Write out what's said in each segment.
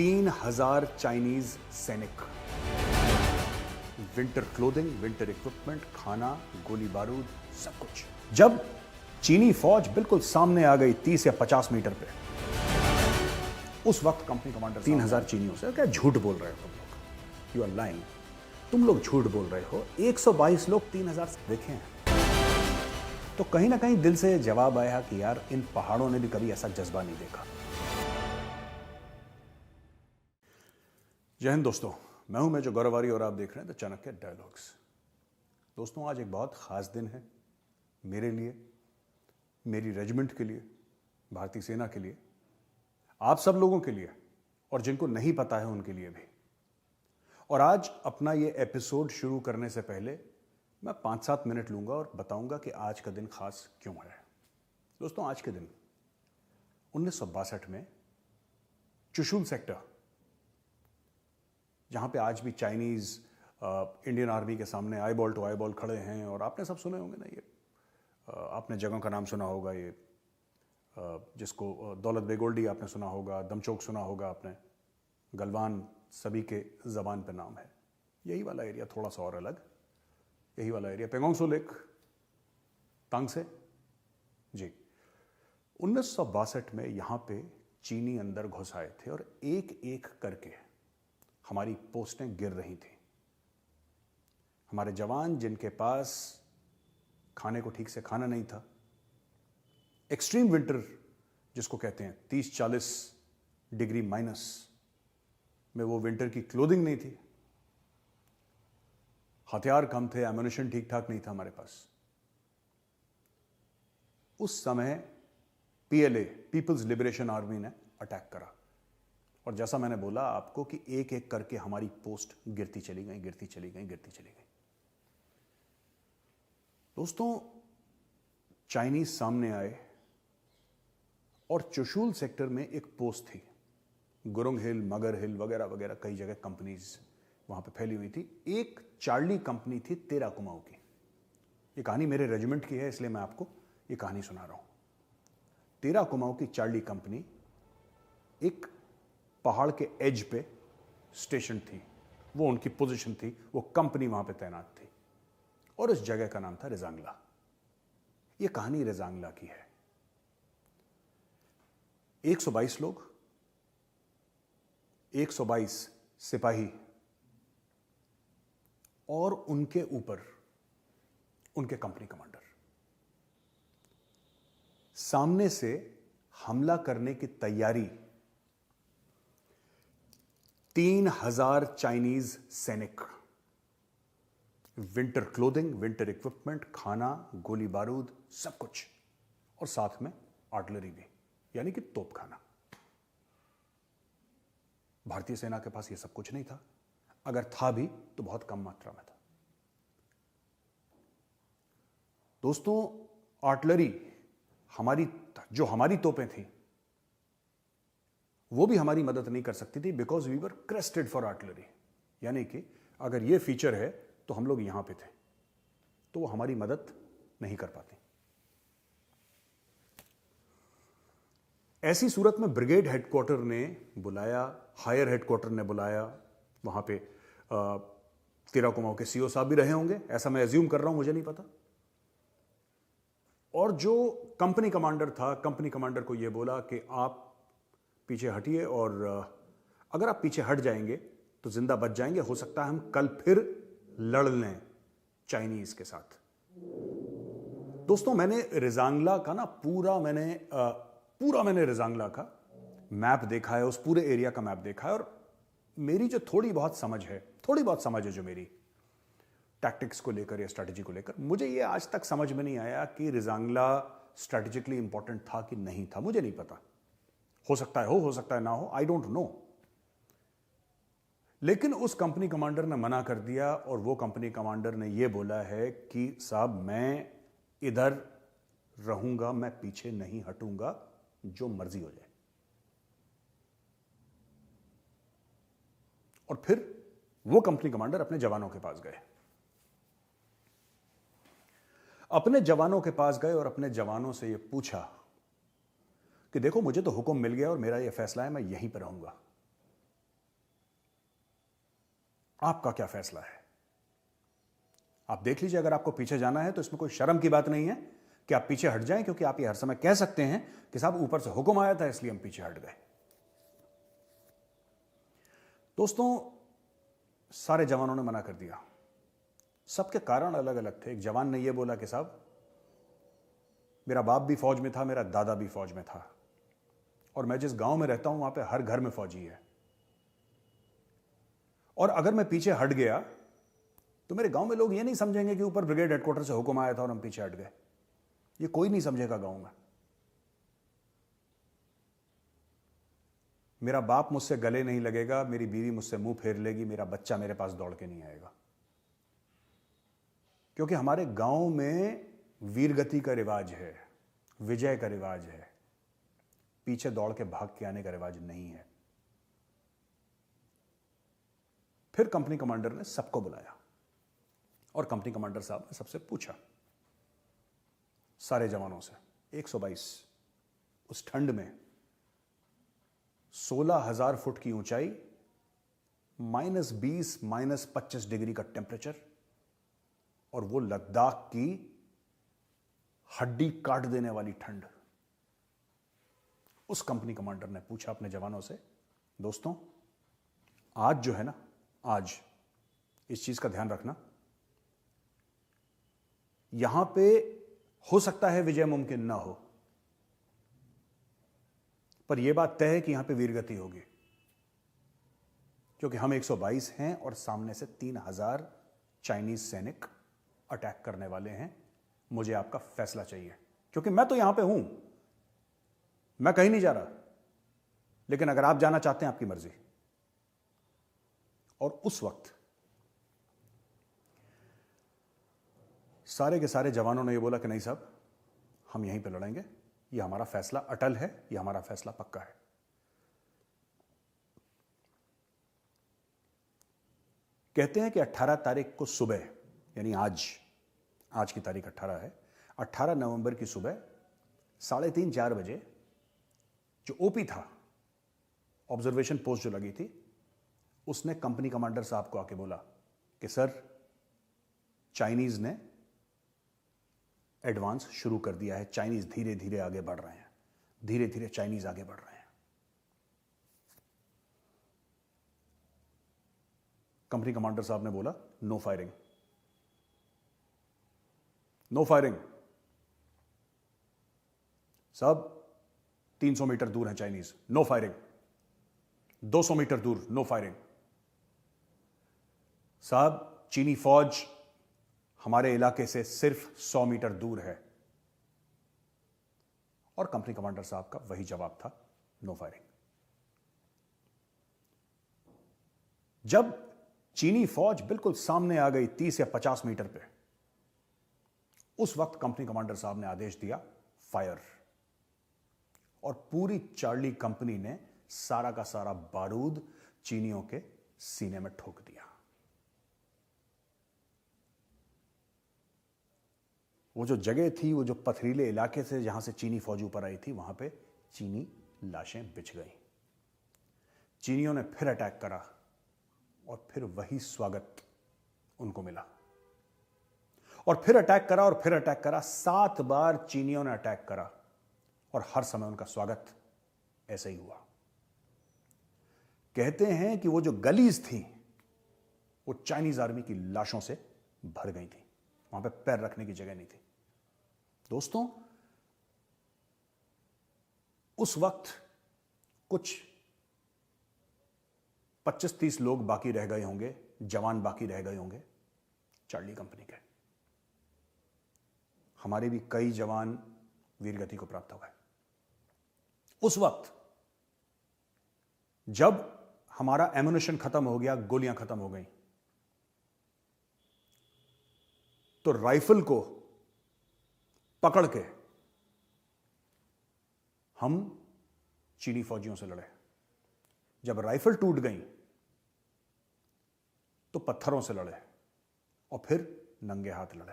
3,000 Chinese सैनिक, winter clothing, winter equipment, खाना, गोली बारूद, सब कुछ। जब चीनी फौज बिल्कुल सामने आ गई 30 या 50 मीटर पे, उस वक्त कंपनी कमांडर 3,000 चीनियों से क्या झूठ बोल रहे हो तुम लोग, यू आर लाइंग, तुम लोग झूठ बोल रहे हो, 122 लोग 3,000 देखे हैं। तो कहीं ना कहीं दिल से जवाब आया कि यार इन पहाड़ों ने भी कभी ऐसा जज्बा नहीं देखा। जय हिंद दोस्तों, मैं हूं मेजर गौरवारी और आप देख रहे हैं द चाणक्य डायलॉग्स। दोस्तों, आज एक बहुत खास दिन है मेरे लिए, मेरी रेजिमेंट के लिए, भारतीय सेना के लिए, आप सब लोगों के लिए, और जिनको नहीं पता है उनके लिए भी। और आज अपना ये एपिसोड शुरू करने से पहले मैं 5-7 मिनट लूंगा और बताऊंगा कि आज का दिन खास क्यों है। दोस्तों, आज के दिन 1962 में चुशूल सेक्टर, जहां पे आज भी चाइनीज इंडियन आर्मी के सामने आईबॉल टू आईबॉल खड़े हैं, और आपने सब सुने होंगे ना, ये आपने जगहों का नाम सुना होगा, ये जिसको दौलत बेगोल्डी आपने सुना होगा, दमचौक सुना होगा आपने, गलवान सभी के जबान पे नाम है। यही वाला एरिया, थोड़ा सा और अलग, यही वाला एरिया, पेंगोंग सो लेक, तांगसे जी। 1962 में यहां पे चीनी अंदर घुस आए थे और एक एक करके हमारी पोस्टें गिर रही थी। हमारे जवान, जिनके पास खाने को ठीक से खाना नहीं था, एक्सट्रीम विंटर जिसको कहते हैं, 30-40 डिग्री माइनस में वो विंटर की क्लोथिंग नहीं थी, हथियार कम थे, एम्युनिशन ठीक ठाक नहीं था हमारे पास। उस समय पीएलए, पीपल्स लिबरेशन आर्मी ने अटैक करा, और जैसा मैंने बोला आपको कि एक एक करके हमारी पोस्ट गिरती चली गई, गिरती चली गई, गिरती चली गई। दोस्तों, चाइनीज सामने आए और चुशूल सेक्टर में एक पोस्ट थी, गुरुंग हिल, मगर हिल वगैरह वगैरह, कई जगह कंपनीज वहां पे फैली हुई थी। एक चार्ली कंपनी थी 13 कुमाऊं की। ये कहानी मेरे रेजिमेंट की है, इसलिए मैं आपको ये कहानी सुना रहा हूं। 13 कुमाऊं की चार्ली कंपनी एक पहाड़ के एज पे स्टेशन थी, वो उनकी पोजीशन थी, वो कंपनी वहां पे तैनात थी, और उस जगह का नाम था रेजांगला। ये कहानी रेजांगला की है। 122 लोग, 122 सिपाही, और उनके ऊपर उनके कंपनी कमांडर। सामने से हमला करने की तैयारी 3,000 चाइनीज सैनिक, विंटर क्लोथिंग, विंटर इक्विपमेंट, खाना, गोली बारूद, सब कुछ, और साथ में आर्टिलरी भी, यानी कि तोपखाना। भारतीय सेना के पास यह सब कुछ नहीं था, अगर था भी तो बहुत कम मात्रा में था। दोस्तों, आर्टिलरी जो हमारी तोपें थी, वो भी हमारी मदद नहीं कर सकती थी, because we were crested for artillery. यानी कि अगर ये फीचर है तो हम लोग यहां पे थे, तो वो हमारी मदद नहीं कर पाती। ऐसी सूरत में ब्रिगेड हेडक्वार्टर ने बुलाया, हायर हेडक्वार्टर ने बुलाया, वहां पे 13 कुमाऊं के सीओ साहब भी रहे होंगे, ऐसा मैं एज्यूम कर रहा हूं, मुझे नहीं पता। और जो कंपनी कमांडर था, कंपनी कमांडर को यह बोला कि आप पीछे हटिए, और अगर आप पीछे हट जाएंगे तो जिंदा बच जाएंगे, हो सकता है हम कल फिर लड़ लें चाइनीज के साथ। दोस्तों, मैंने रेजांगला का ना पूरा मैंने रेजांगला का मैप देखा है, उस पूरे एरिया का मैप देखा है, और मेरी जो थोड़ी बहुत समझ है जो मेरी टैक्टिक्स को लेकर या स्ट्रैटेजी को लेकर, मुझे ये आज तक समझ में नहीं आया कि रेजांगला स्ट्रैटेजिकली इंपॉर्टेंट था कि नहीं था। मुझे नहीं पता, हो सकता है ना हो, आई डोंट नो। लेकिन उस कंपनी कमांडर ने मना कर दिया, और वो कंपनी कमांडर ने यह बोला है कि साहब, मैं इधर रहूंगा, मैं पीछे नहीं हटूंगा, जो मर्जी हो जाए। और फिर वो कंपनी कमांडर अपने जवानों के पास गए, और अपने जवानों से यह पूछा कि देखो, मुझे तो हुक्म मिल गया और मेरा यह फैसला है, मैं यहीं पर रहूंगा। आपका क्या फैसला है? आप देख लीजिए, अगर आपको पीछे जाना है तो इसमें कोई शर्म की बात नहीं है कि आप पीछे हट जाएं, क्योंकि आप ये हर समय कह सकते हैं कि साहब ऊपर से हुक्म आया था इसलिए हम पीछे हट गए। दोस्तों, सारे जवानों ने मना कर दिया। सबके कारण अलग अलग थे। एक जवान ने यह बोला कि साहब मेरा बाप भी फौज में था, मेरा दादा भी फौज में था, और मैं जिस गांव में रहता हूं वहां पे हर घर में फौजी है, और अगर मैं पीछे हट गया तो मेरे गांव में लोग ये नहीं समझेंगे कि ऊपर ब्रिगेड हेडक्वार्टर से हुक्म आया था और हम पीछे हट गए। ये कोई नहीं समझेगा गांव में। मेरा बाप मुझसे गले नहीं लगेगा, मेरी बीवी मुझसे मुंह फेर लेगी, मेरा बच्चा मेरे पास दौड़ के नहीं आएगा, क्योंकि हमारे गांव में वीरगति का रिवाज है, विजय का रिवाज है, पीछे दौड़ के भाग के आने का रिवाज नहीं है। फिर कंपनी कमांडर ने सबको बुलाया और कंपनी कमांडर साहब ने सबसे पूछा, सारे जवानों से, 122 उस ठंड में, 16,000 फुट की ऊंचाई, -20 -25 डिग्री का टेम्परेचर, और वो लद्दाख की हड्डी काट देने वाली ठंड। उस कंपनी कमांडर ने पूछा अपने जवानों से, दोस्तों आज जो है ना, आज इस चीज का ध्यान रखना, यहां पे हो सकता है विजय मुमकिन ना हो, पर यह बात तय है कि यहां पे वीरगति होगी, क्योंकि हम 122 हैं और सामने से 3,000 चाइनीज सैनिक अटैक करने वाले हैं। मुझे आपका फैसला चाहिए, क्योंकि मैं तो यहां पे हूं, मैं कहीं नहीं जा रहा, लेकिन अगर आप जाना चाहते हैं आपकी मर्जी। और उस वक्त सारे के सारे जवानों ने यह बोला कि नहीं साहब, हम यहीं पे लड़ेंगे, यह हमारा फैसला अटल है, यह हमारा फैसला पक्का है। कहते हैं कि 18 तारीख को सुबह, यानी आज की तारीख 18 है, 18 नवंबर की सुबह 3:30-4 बजे जो ओपी था, ऑब्जर्वेशन पोस्ट जो लगी थी, उसने कंपनी कमांडर साहब को आके बोला कि सर, चाइनीज ने एडवांस शुरू कर दिया है, चाइनीज धीरे धीरे आगे बढ़ रहे हैं, धीरे धीरे चाइनीज आगे बढ़ रहे हैं। कंपनी कमांडर साहब ने बोला, नो फायरिंग, नो फायरिंग। साहब 300 मीटर दूर है चाइनीज, नो फायरिंग। 200 मीटर दूर, नो फायरिंग। साहब चीनी फौज हमारे इलाके से सिर्फ 100 मीटर दूर है। और कंपनी कमांडर साहब का वही जवाब था, नो फायरिंग। जब चीनी फौज बिल्कुल सामने आ गई 30 या 50 मीटर पे, उस वक्त कंपनी कमांडर साहब ने आदेश दिया, फायर। और पूरी चार्ली कंपनी ने सारा का सारा बारूद चीनियों के सीने में ठोक दिया। वो जो जगह थी, वो जो पथरीले इलाके से जहां से चीनी फौज ऊपर आई थी, वहां पे चीनी लाशें बिछ गई। चीनियों ने फिर अटैक करा और फिर वही स्वागत उनको मिला, और फिर अटैक करा और फिर अटैक करा। 7 बार चीनियों ने अटैक करा और हर समय उनका स्वागत ऐसे ही हुआ। कहते हैं कि वो जो गलीज थी वो चाइनीज आर्मी की लाशों से भर गई थी, वहां पे पैर रखने की जगह नहीं थी। दोस्तों, उस वक्त कुछ 25-30 लोग बाकी रह गए होंगे, जवान बाकी रह गए होंगे चार्ली कंपनी के। हमारे भी कई जवान वीरगति को प्राप्त हुए। उस वक्त जब हमारा एम्युनिशन खत्म हो गया, गोलियां खत्म हो गई, तो राइफल को पकड़ के हम चीनी फौजियों से लड़े। जब राइफल टूट गई तो पत्थरों से लड़े और फिर नंगे हाथ लड़े।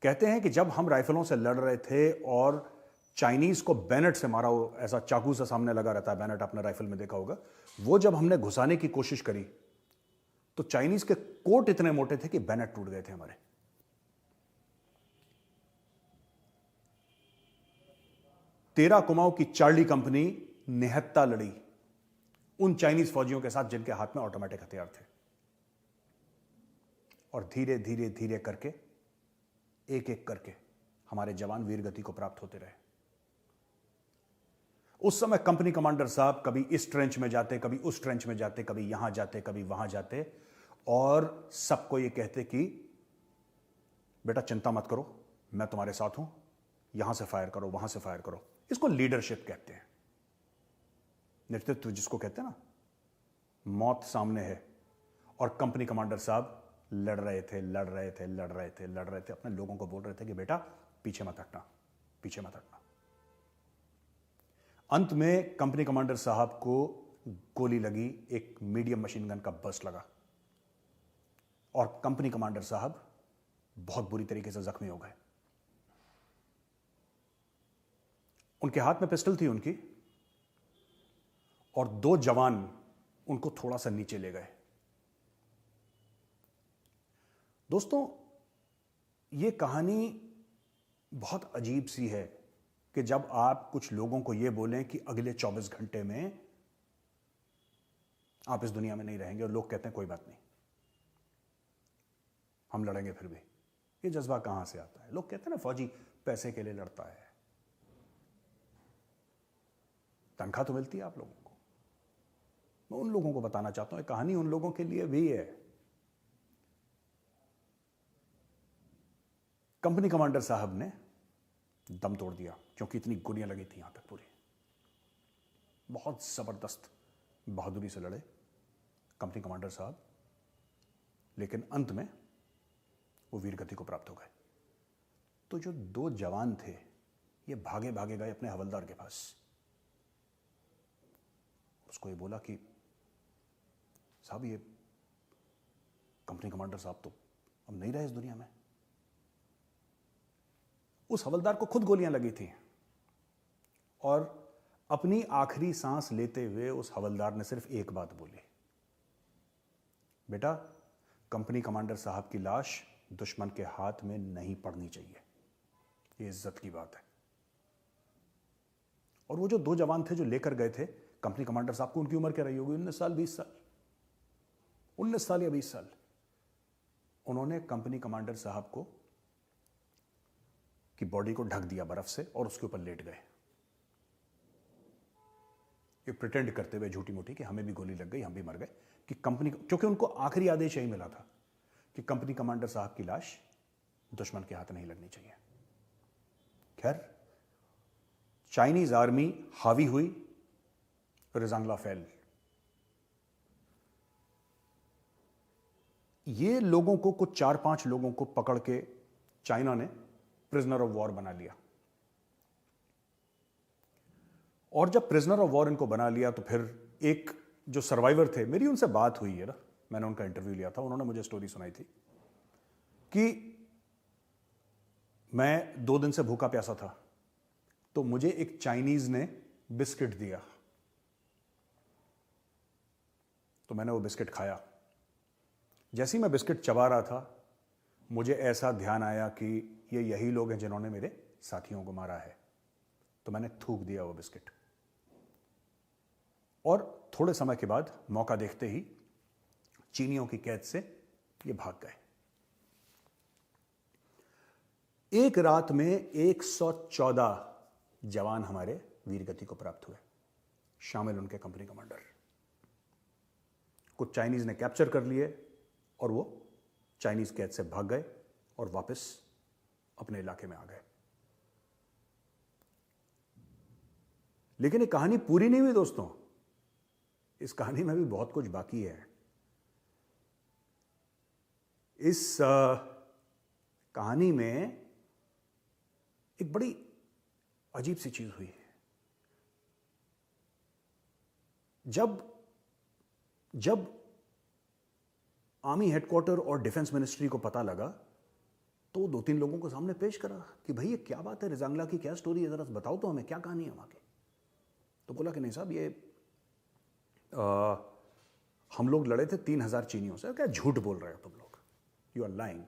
कहते हैं कि जब हम राइफलों से लड़ रहे थे और चाइनीज को बैनट से मारा, हो ऐसा चाकू से सामने लगा रहता है बैनट, आपने राइफल में देखा होगा, वो जब हमने घुसाने की कोशिश करी तो चाइनीज के कोट इतने मोटे थे कि बैनट टूट गए थे हमारे। तेरा कुमाऊं की चार्ली कंपनी निहत्ता लड़ी उन चाइनीज फौजियों के साथ जिनके हाथ में ऑटोमेटिक हथियार थे, और धीरे धीरे धीरे करके एक एक करके हमारे जवान वीरगति को प्राप्त होते रहे। उस समय कंपनी कमांडर साहब कभी इस ट्रेंच में जाते, कभी उस ट्रेंच में जाते, कभी यहां जाते, कभी वहां जाते, और सबको यह कहते कि बेटा चिंता मत करो, मैं तुम्हारे साथ हूं, यहां से फायर करो, वहां से फायर करो। इसको लीडरशिप कहते हैं, नेतृत्व जिसको कहते हैं ना। मौत सामने है और कंपनी कमांडर साहब लड़ रहे थे, लड़ रहे थे, लड़ रहे थे, लड़ रहे थे, अपने लोगों को बोल रहे थे कि बेटा पीछे मत हटना, पीछे मत हटना। अंत में कंपनी कमांडर साहब को गोली लगी, एक मीडियम मशीन गन का बर्स्ट लगा और कंपनी कमांडर साहब बहुत बुरी तरीके से जख्मी हो गए। उनके हाथ में पिस्टल थी उनकी, और दो जवान उनको थोड़ा सा नीचे ले गए। दोस्तों, यह कहानी बहुत अजीब सी है कि जब आप कुछ लोगों को यह बोलें कि अगले 24 घंटे में आप इस दुनिया में नहीं रहेंगे, और लोग कहते हैं कोई बात नहीं, हम लड़ेंगे फिर भी। ये जज्बा कहां से आता है? लोग कहते हैं ना फौजी पैसे के लिए लड़ता है, तनख्वाह तो मिलती है आप लोगों को। मैं उन लोगों को बताना चाहता हूं, कहानी उन लोगों के लिए भी है। कंपनी कमांडर साहब ने दम तोड़ दिया क्योंकि इतनी गोलियां लगी थी यहां तक पूरी। बहुत जबरदस्त बहादुरी से लड़े कंपनी कमांडर साहब, लेकिन अंत में वो वीरगति को प्राप्त हो गए। तो जो दो जवान थे ये भागे भागे गए अपने हवलदार के पास, उसको ये बोला कि साहब ये कंपनी कमांडर साहब तो अब नहीं रहे इस दुनिया में। उस हवलदार को खुद गोलियां लगी थी, और अपनी आखिरी सांस लेते हुए उस हवलदार ने सिर्फ एक बात बोली, बेटा कंपनी कमांडर साहब की लाश दुश्मन के हाथ में नहीं पड़नी चाहिए, ये इज्जत की बात है। और वो जो दो जवान थे जो लेकर गए थे कंपनी कमांडर साहब को, उनकी उम्र क्या रही होगी? 19 साल, 20 साल, 19 साल या 20 साल। उन्होंने कंपनी कमांडर साहब को की बॉडी को ढक दिया बर्फ से और उसके ऊपर लेट गए, ये प्रिटेंड करते हुए झूठी मूठी कि हमें भी गोली लग गई, हम भी मर गए, कि कंपनी, क्योंकि उनको आखिरी आदेश यही मिला था कि कंपनी कमांडर साहब की लाश दुश्मन के हाथ नहीं लगनी चाहिए। खैर, चाइनीज आर्मी हावी हुई, रेजांगला फेल। ये लोगों को, कुछ 4-5 लोगों को पकड़ के चाइना ने प्रिजनर ऑफ वॉर बना लिया, और जब प्रिजनर ऑफ वॉर इनको बना लिया तो फिर एक जो सर्वाइवर थे, मेरी उनसे बात हुई है ना, मैंने उनका इंटरव्यू लिया था, उन्होंने मुझे स्टोरी सुनाई थी कि मैं 2 दिन से भूखा प्यासा था, तो मुझे एक चाइनीज ने बिस्किट दिया, तो मैंने वो बिस्किट खाया। जैसे ही मैं बिस्किट चबा रहा था, मुझे ऐसा ध्यान आया कि ये यही लोग हैं जिन्होंने मेरे साथियों को मारा है, तो मैंने थूक दिया वो बिस्किट, और थोड़े समय के बाद मौका देखते ही चीनियों की कैद से ये भाग गए। एक रात में 114 जवान हमारे वीरगति को प्राप्त हुए, शामिल उनके कंपनी कमांडर। कुछ चाइनीज ने कैप्चर कर लिए और वो चाइनीज कैद से भाग गए और वापस अपने इलाके में आ गए। लेकिन ये कहानी पूरी नहीं हुई दोस्तों, इस कहानी में भी बहुत कुछ बाकी है। इस कहानी में एक बड़ी अजीब सी चीज हुई है। जब आर्मी हेडक्वार्टर और डिफेंस मिनिस्ट्री को पता लगा, तो 2-3 लोगों को सामने पेश करा कि भाई ये क्या बात है, रेजांगला की क्या स्टोरी है, जरा बताओ तो हमें, क्या कहानी है वहां की। तो बोला कि नहीं साहब, ये हम लोग लड़े थे 3,000 चीनियों से। क्या झूठ बोल रहे हो तुम लोग, यू आर लाइंग,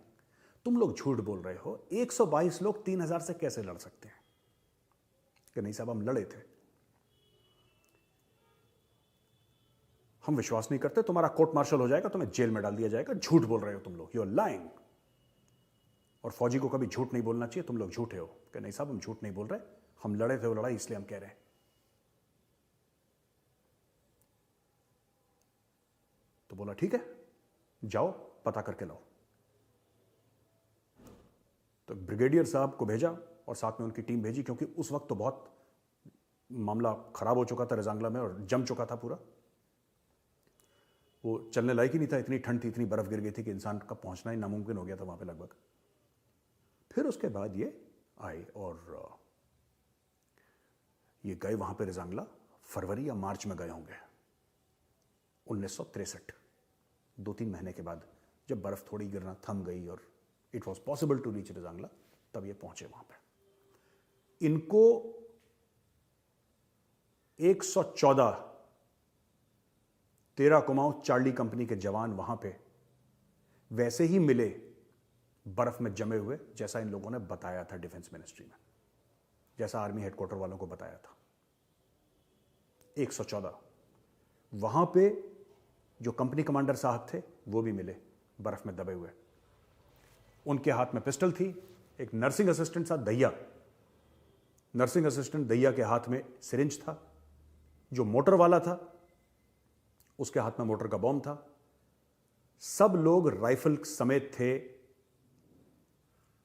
तुम लोग झूठ बोल रहे हो। 122 लोग 3,000 से कैसे लड़ सकते हैं? कि नहीं साहब हम लड़े थे, हम विश्वास नहीं करते, तुम्हारा कोर्ट मार्शल हो जाएगा, तुम्हें जेल में डाल दिया जाएगा। झूठ बोल रहे हो तुम लोग, यू आर लाइंग। और फौजी को कभी झूठ नहीं बोलना चाहिए, तुम लोग झूठे हो। कि नहीं साहब हम झूठ नहीं बोल रहे, हम लड़े थे वो लड़ाई, इसलिए हम कह रहे हैं। तो बोला ठीक है, जाओ पता करके लाओ। तो ब्रिगेडियर साहब को भेजा और साथ में उनकी टीम भेजी, क्योंकि उस वक्त तो बहुत मामला खराब हो चुका था रिजांगला में और जम चुका था पूरा। वो चलने लायक ही नहीं था, इतनी ठंड थी, इतनी बर्फ गिर गई थी कि इंसान का पहुंचना ही नामुमकिन हो गया था वहां पे लगभग। फिर उसके बाद ये आए और ये गए वहां पे रिजांगला, फरवरी या मार्च में गए होंगे 1963, 2-3 महीने के बाद, जब बर्फ थोड़ी गिरना थम गई और it was possible to reach Rezangla, तब ये पहुंचे वहां पे। इनको 114 13 कुमाऊं चार्ली कंपनी के जवान वहां पे वैसे ही मिले, बर्फ में जमे हुए, जैसा इन लोगों ने बताया था डिफेंस मिनिस्ट्री में, जैसा आर्मी हेडक्वार्टर वालों को बताया था। 114 वहां पे जो कंपनी कमांडर साहब थे वो भी मिले बर्फ में दबे हुए। उनके हाथ में पिस्टल थी। एक नर्सिंग असिस्टेंट था दैया, नर्सिंग असिस्टेंट दैया के हाथ में सिरिंज था। जो मोटर वाला था उसके हाथ में मोटर का बॉम्ब था। सब लोग राइफल समेत थे।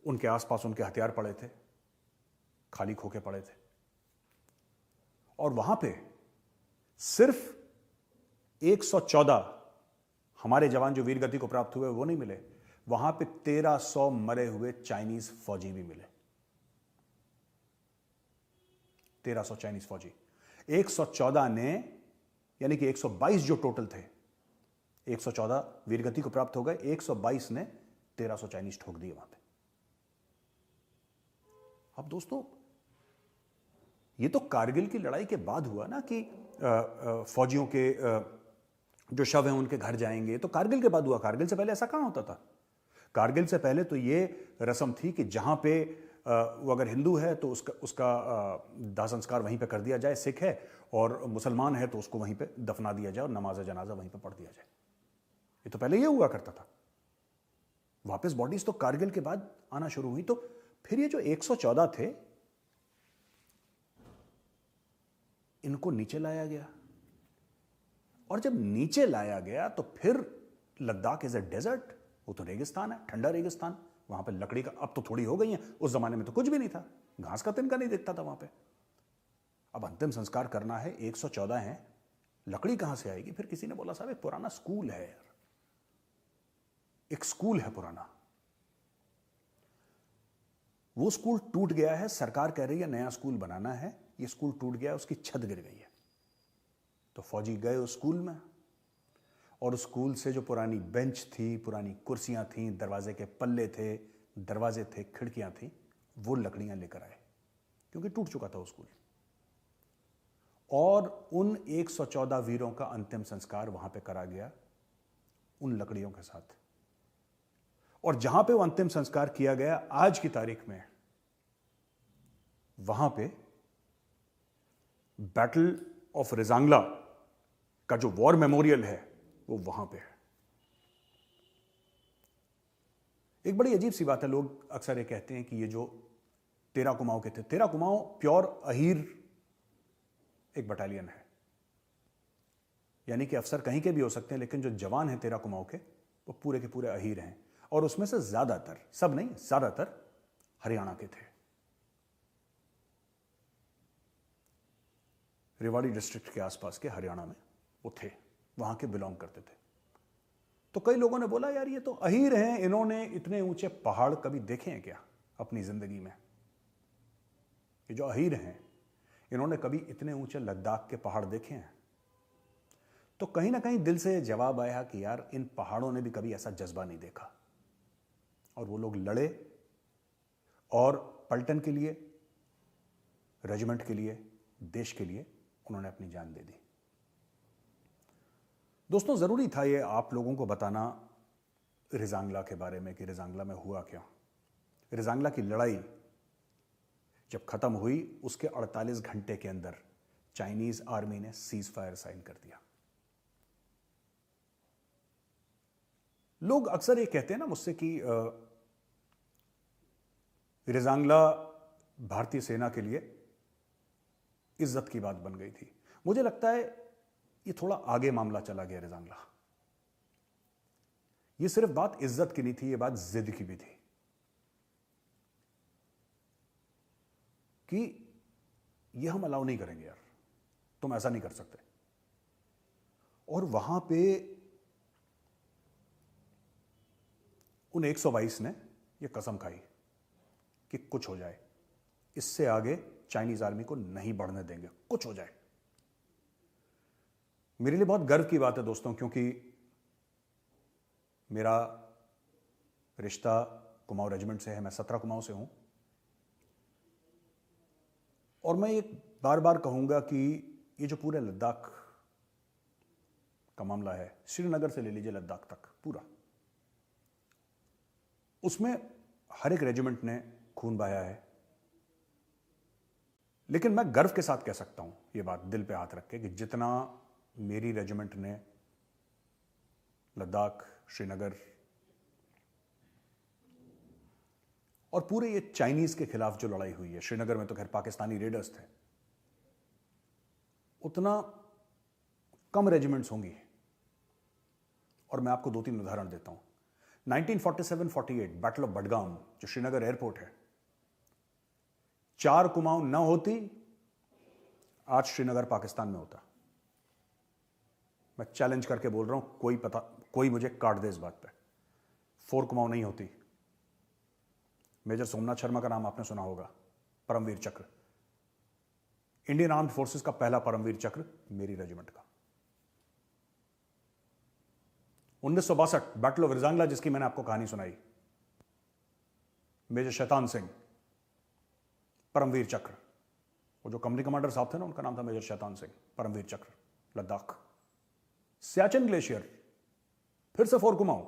उनके आसपास उनके हथियार पड़े थे, खाली खोखे पड़े थे। और वहां पे सिर्फ 114 हमारे जवान जो वीरगति को प्राप्त हुए वो नहीं मिले, वहां पे 1300 मरे हुए चाइनीज फौजी भी मिले। 1300 चाइनीज फौजी। 114 ने, यानी कि 122 जो टोटल थे, 114 वीरगति को प्राप्त हो गए, 122 ने 1300 चाइनीज ठोक दिए वहां पे। अब दोस्तों ये तो कारगिल की लड़ाई के बाद हुआ ना कि फौजियों के जो शव हैं उनके घर जाएंगे, तो कारगिल के बाद हुआ। कारगिल से पहले ऐसा कहां होता था? कारगिल से पहले तो ये रस्म थी कि जहां पे वो अगर हिंदू है तो उसका दाह संस्कार वहीं पे कर दिया जाए, सिख है, और मुसलमान है तो उसको वहीं पे दफना दिया जाए और नमाज जनाजा वहीं पे पढ़ दिया जाए। ये तो पहले ये हुआ करता था। वापस बॉडीज तो कारगिल के बाद आना शुरू हुई। तो फिर ये जो 114 थे, इनको नीचे लाया गया। और जब नीचे लाया गया तो फिर लद्दाख इज अ डेजर्ट, वो तो रेगिस्तान है, ठंडा रेगिस्तान। वहां पे लकड़ी का अब तो थोड़ी हो गई है, उस जमाने में तो कुछ भी नहीं था, घास का तिनका नहीं दिखता था वहां पे। अब अंतिम संस्कार करना है, 114 है, लकड़ी कहां से आएगी? फिर किसी ने बोला साहब एक पुराना स्कूल है यार, एक स्कूल है पुराना, वो स्कूल टूट गया है, सरकार कह रही है नया स्कूल बनाना है, ये स्कूल टूट गया, उसकी छत गिर गई है। तो फौजी गए उस स्कूल में, और उस स्कूल से जो पुरानी बेंच थी, पुरानी कुर्सियां थी, दरवाजे के पल्ले थे, दरवाजे थे, खिड़कियां थी, वो लकड़ियां लेकर आए, क्योंकि टूट चुका था वो स्कूल। और उन 114 वीरों का अंतिम संस्कार वहां पे करा गया उन लकड़ियों के साथ। और जहां पे वो अंतिम संस्कार किया गया आज की तारीख में, वहां पे बैटल ऑफ रिजांगला का जो वॉर मेमोरियल है वो वहां पे है। एक बड़ी अजीब सी बात है, लोग अक्सर ये कहते हैं कि ये जो 13 कुमाऊं के थे, 13 कुमाऊं प्योर अहीर एक बटालियन है, यानी कि अफसर कहीं के भी हो सकते हैं, लेकिन जो जवान हैं 13 कुमाऊं के वो पूरे के पूरे अहीर हैं। और उसमें से ज्यादातर, सब नहीं, ज्यादातर हरियाणा के थे, रेवाड़ी डिस्ट्रिक्ट के आसपास के हरियाणा में वो थे, वहां के बिलोंग करते थे। तो कई लोगों ने बोला यार ये तो अहीर हैं, इन्होंने इतने ऊंचे पहाड़ कभी देखे हैं क्या अपनी जिंदगी में? ये जो अहीर हैं, इन्होंने कभी इतने ऊंचे लद्दाख के पहाड़ देखे हैं? तो कहीं ना कहीं दिल से जवाब आया कि यार इन पहाड़ों ने भी कभी ऐसा जज्बा नहीं देखा। और वो लोग लड़े और पलटन के लिए, रेजिमेंट के लिए, देश के लिए उन्होंने अपनी जान दे दी। दोस्तों, ज़रूरी था ये आप लोगों को बताना रिजांगला के बारे में कि रिजांगला में हुआ क्या। रिजांगला की लड़ाई जब खत्म हुई उसके 48 घंटे के अंदर चाइनीज आर्मी ने सीज फायर साइन कर दिया। लोग अक्सर ये कहते हैं ना मुझसे कि रिजांगला भारतीय सेना के लिए इज्जत की बात बन गई थी। मुझे लगता है ये थोड़ा आगे मामला चला गया रिजांगला। ये सिर्फ बात इज्जत की नहीं थी, ये बात जिद की भी थी कि ये हम अलाउ नहीं करेंगे यार, तुम ऐसा नहीं कर सकते। और वहां पे उन 122 ने ये कसम खाई कि कुछ हो जाए, इससे आगे चाइनीज आर्मी को नहीं बढ़ने देंगे, कुछ हो जाए। मेरे लिए बहुत गर्व की बात है दोस्तों, क्योंकि मेरा रिश्ता कुमाऊं रेजिमेंट से है। मैं 17 कुमाऊं से हूं और मैं ये बार बार कहूंगा कि ये जो पूरे लद्दाख का मामला है, श्रीनगर से ले लीजिए लद्दाख तक पूरा, उसमें हर एक रेजिमेंट ने खून बहाया है। लेकिन मैं गर्व के साथ कह सकता हूं ये बात दिल पे हाथ रख के कि जितना मेरी रेजिमेंट ने लद्दाख, श्रीनगर और पूरे ये चाइनीज के खिलाफ जो लड़ाई हुई है, श्रीनगर में तो खैर पाकिस्तानी रेडर्स थे, उतना कम रेजिमेंट्स होंगी। और मैं आपको 2-3 उदाहरण देता हूं। 1947-48 बैटल ऑफ बडगाम, जो श्रीनगर एयरपोर्ट है, 4 कुमाऊं न होती आज श्रीनगर पाकिस्तान में होता। मैं चैलेंज करके बोल रहा हूं, कोई मुझे काट दे इस बात पे। 4 कुमाऊं नहीं होती। मेजर सोमनाथ शर्मा का नाम आपने सुना होगा, परमवीर चक्र, इंडियन आर्म्ड फोर्सेस का पहला परमवीर चक्र मेरी रेजिमेंट का। 1962 बैटल ऑफ रिजांगला, जिसकी मैंने आपको कहानी सुनाई, मेजर शैतान सिंह, परमवीर चक्र। वो जो कंपनी कमांडर साहब थे ना, उनका नाम था मेजर शैतान सिंह, परमवीर चक्र, लद्दाख। सियाचिन ग्लेशियर, फिर से 4 कुमाऊं।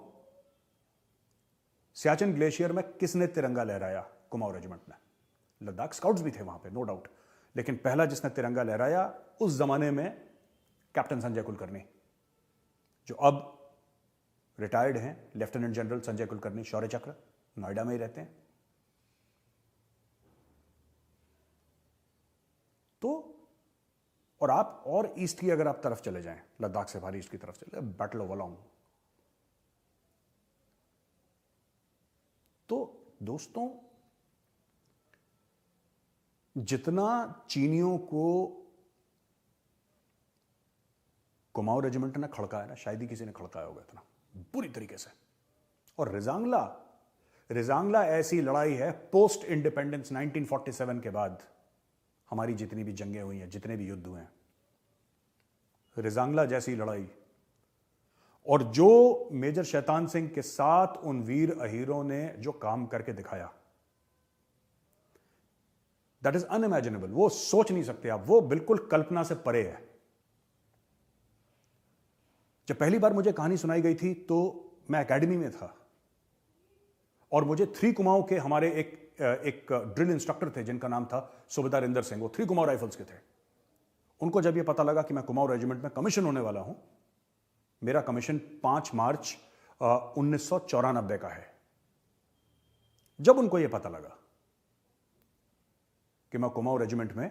सियाचिन ग्लेशियर में किसने तिरंगा लहराया? कुमाऊं रेजिमेंट ने। लद्दाख स्काउट्स भी थे वहां पे, नो डाउट, लेकिन पहला जिसने तिरंगा लहराया उस जमाने में कैप्टन संजय कुलकर्णी, जो अब रिटायर्ड हैं, लेफ्टिनेंट जनरल संजय कुलकर्णी, शौर्य चक्र, नोएडा में ही रहते हैं। तो और आप और ईस्ट की अगर आप तरफ चले जाएं, लद्दाख से बाहर ईस्ट की तरफ चले जाएं, बैटल ऑफ वलोंग। तो दोस्तों, जितना चीनियों को कुमाऊं रेजिमेंट ने खड़काया ना, शायद ही किसी ने खड़काया होगा इतना बुरी तरीके से। और रिजांगला ऐसी लड़ाई है, पोस्ट इंडिपेंडेंस 1947 के बाद हमारी जितनी भी जंगें हुई हैं, जितने भी युद्ध हुए हैं, रिजांगला जैसी लड़ाई। और जो मेजर शैतान सिंह के साथ उन वीर अहीरों ने जो काम करके दिखाया, दैट इज अनइमेजिनेबल। वो सोच नहीं सकते आप, वो बिल्कुल कल्पना से परे है। जब पहली बार मुझे कहानी सुनाई गई थी तो मैं एकेडमी में था और मुझे 3 कुमाऊं के हमारे एक ड्रिल इंस्ट्रक्टर थे जिनका नाम था सूबेदार इंदर सिंह, वो 3 कुमाऊं राइफल्स के थे। उनको जब यह पता लगा कि मैं कुमाऊं रेजिमेंट में कमीशन होने वाला हूं, मेरा कमीशन 5 मार्च 1994 का है, जब उनको यह पता लगा कि मैं कुमाऊं रेजिमेंट में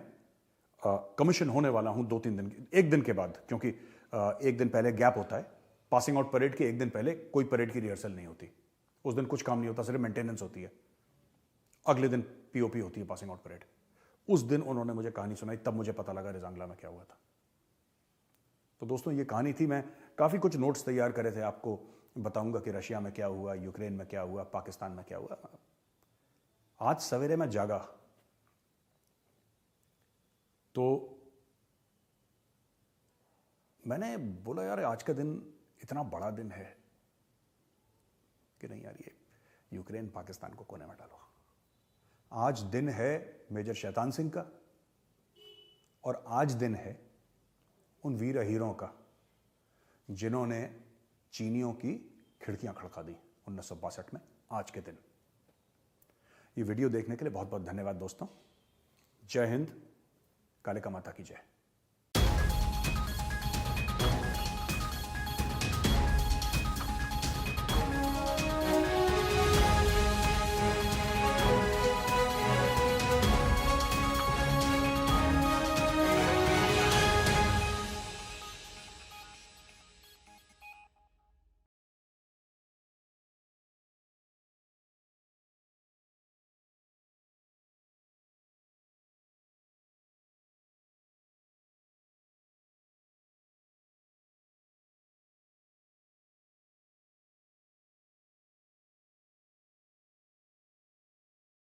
कमीशन होने वाला हूं 2-3 दिन, एक दिन के बाद, क्योंकि एक दिन पहले गैप होता है, पासिंग आउट परेड के एक दिन पहले कोई परेड की रिहर्सल नहीं होती, उस दिन कुछ काम नहीं होता, सिर्फ मेंटेनेंस होती है। अगले दिन पीओपी होती है, पासिंग आउट परेड। उस दिन उन्होंने मुझे कहानी सुनाई, तब मुझे पता लगा रिजांगला में क्या हुआ था। तो दोस्तों, ये कहानी थी। मैं काफ़ी कुछ नोट्स तैयार करे थे, आपको बताऊंगा कि रशिया में क्या हुआ, यूक्रेन में क्या हुआ, पाकिस्तान में क्या हुआ। आज सवेरे मैं जागा तो मैंने बोला, यार आज का दिन इतना बड़ा दिन है कि नहीं यार, ये यूक्रेन पाकिस्तान को कोने में डालो। आज दिन है मेजर शैतान सिंह का और आज दिन है उन वीर हीरों का जिन्होंने चीनियों की खिड़कियां खड़का दी 1962 में, आज के दिन। ये वीडियो देखने के लिए बहुत बहुत धन्यवाद दोस्तों। जय हिंद, कालिका माता की जय।